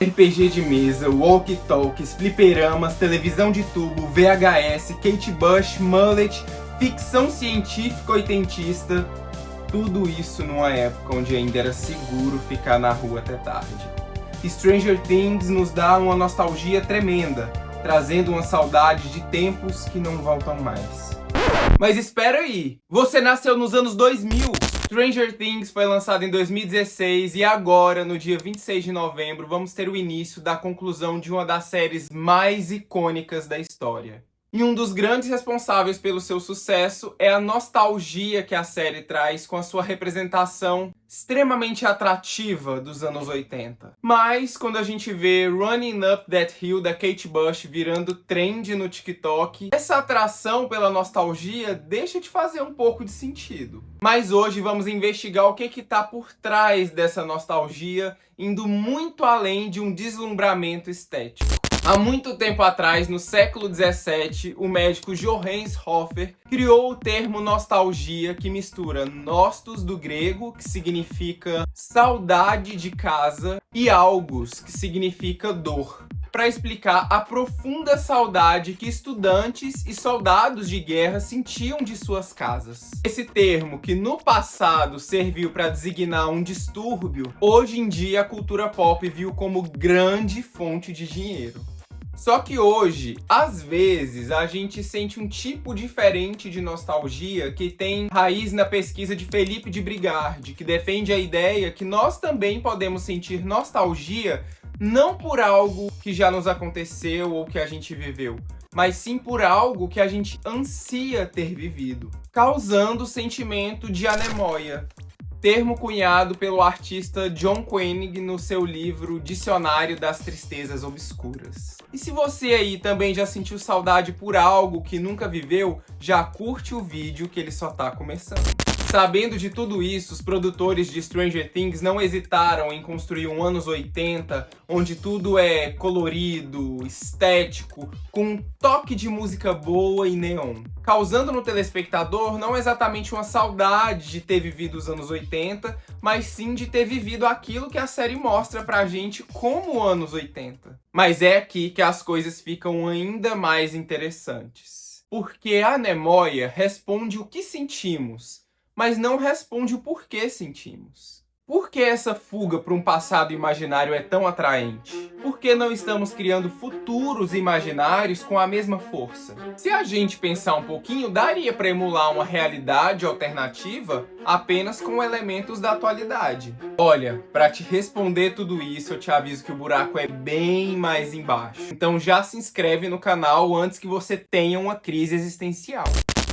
RPG de mesa, walkie-talkies, fliperamas, televisão de tubo, VHS, Kate Bush, mullet, ficção científica oitentista, tudo isso numa época onde ainda era seguro ficar na rua até tarde. Stranger Things nos dá uma nostalgia tremenda, trazendo uma saudade de tempos que não voltam mais. Mas espera aí, você nasceu nos anos 2000! Stranger Things foi lançado em 2016 e agora, no dia 26 de novembro, vamos ter o início da conclusão de uma das séries mais icônicas da história. E um dos grandes responsáveis pelo seu sucesso é a nostalgia que a série traz com a sua representação extremamente atrativa dos anos 80. Mas quando a gente vê Running Up That Hill da Kate Bush virando trend no TikTok, essa atração pela nostalgia deixa de fazer um pouco de sentido. Mas hoje vamos investigar o que está por trás dessa nostalgia, indo muito além de um deslumbramento estético. Há muito tempo atrás, no século XVII, o médico Johannes Hofer criou o termo nostalgia, que mistura nostos do grego, que significa saudade de casa, e algos, que significa dor, para explicar a profunda saudade que estudantes e soldados de guerra sentiam de suas casas. Esse termo, que no passado serviu para designar um distúrbio, hoje em dia a cultura pop viu como grande fonte de dinheiro. Só que hoje, às vezes, a gente sente um tipo diferente de nostalgia que tem raiz na pesquisa de Felipe de Brigard, que defende a ideia que nós também podemos sentir nostalgia não por algo que já nos aconteceu ou que a gente viveu, mas sim por algo que a gente ansia ter vivido, causando o sentimento de anemoia. Termo cunhado pelo artista John Koenig no seu livro Dicionário das Tristezas Obscuras. E se você aí também já sentiu saudade por algo que nunca viveu, já curte o vídeo que ele só tá começando. Sabendo de tudo isso, os produtores de Stranger Things não hesitaram em construir um anos 80, onde tudo é colorido, estético, com um toque de música boa e neon, causando no telespectador não exatamente uma saudade de ter vivido os anos 80, mas sim de ter vivido aquilo que a série mostra pra gente como anos 80. Mas é aqui que as coisas ficam ainda mais interessantes. Porque a anemoia responde o que sentimos, mas não responde o porquê sentimos. Por que essa fuga para um passado imaginário é tão atraente? Por que não estamos criando futuros imaginários com a mesma força? Se a gente pensar um pouquinho, daria para emular uma realidade alternativa apenas com elementos da atualidade. Olha, para te responder tudo isso, eu te aviso que o buraco é bem mais embaixo. Então já se inscreve no canal antes que você tenha uma crise existencial.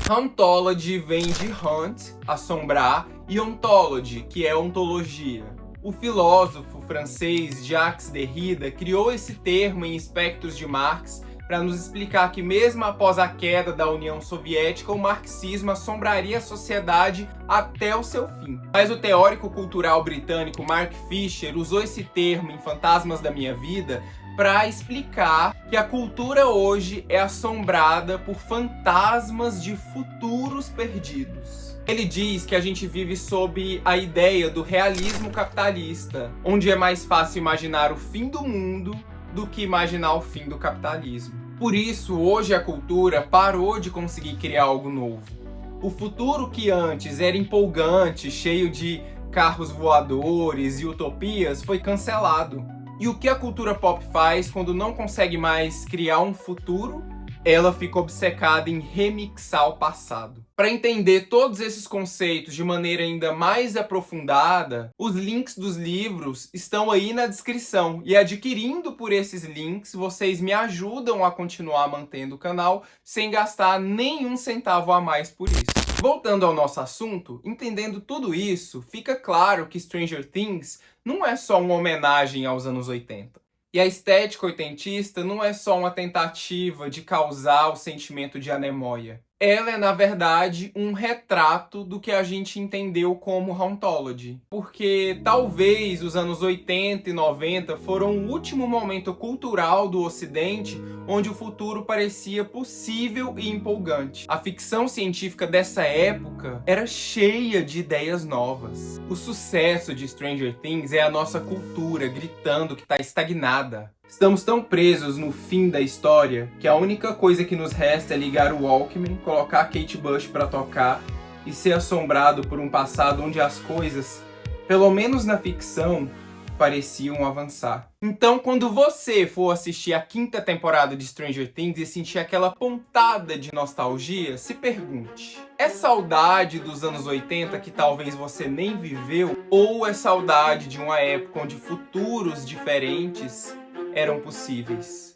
Hauntology vem de hunt, assombrar, e ontology, que é ontologia. O filósofo francês Jacques Derrida criou esse termo em Espectros de Marx para nos explicar que mesmo após a queda da União Soviética, o marxismo assombraria a sociedade até o seu fim. Mas o teórico cultural britânico Mark Fisher usou esse termo em Fantasmas da Minha Vida para explicar que a cultura hoje é assombrada por fantasmas de futuros perdidos. Ele diz que a gente vive sob a ideia do realismo capitalista, onde é mais fácil imaginar o fim do mundo do que imaginar o fim do capitalismo. Por isso, hoje a cultura parou de conseguir criar algo novo. O futuro que antes era empolgante, cheio de carros voadores e utopias, foi cancelado. E o que a cultura pop faz quando não consegue mais criar um futuro? Ela fica obcecada em remixar o passado. Para entender todos esses conceitos de maneira ainda mais aprofundada, os links dos livros estão aí na descrição. E adquirindo por esses links, vocês me ajudam a continuar mantendo o canal sem gastar nenhum centavo a mais por isso. Voltando ao nosso assunto, entendendo tudo isso, fica claro que Stranger Things não é só uma homenagem aos anos 80. E a estética oitentista não é só uma tentativa de causar o sentimento de anemoia. Ela é, na verdade, um retrato do que a gente entendeu como Hauntology. Porque talvez os anos 80 e 90 foram o último momento cultural do Ocidente onde o futuro parecia possível e empolgante. A ficção científica dessa época era cheia de ideias novas. O sucesso de Stranger Things é a nossa cultura gritando que está estagnada. Estamos tão presos no fim da história que a única coisa que nos resta é ligar o Walkman, colocar Kate Bush pra tocar e ser assombrado por um passado onde as coisas, pelo menos na ficção, pareciam avançar. Então, quando você for assistir a 5ª temporada de Stranger Things e sentir aquela pontada de nostalgia, se pergunte: é saudade dos anos 80 que talvez você nem viveu? Ou é saudade de uma época onde futuros diferentes eram possíveis?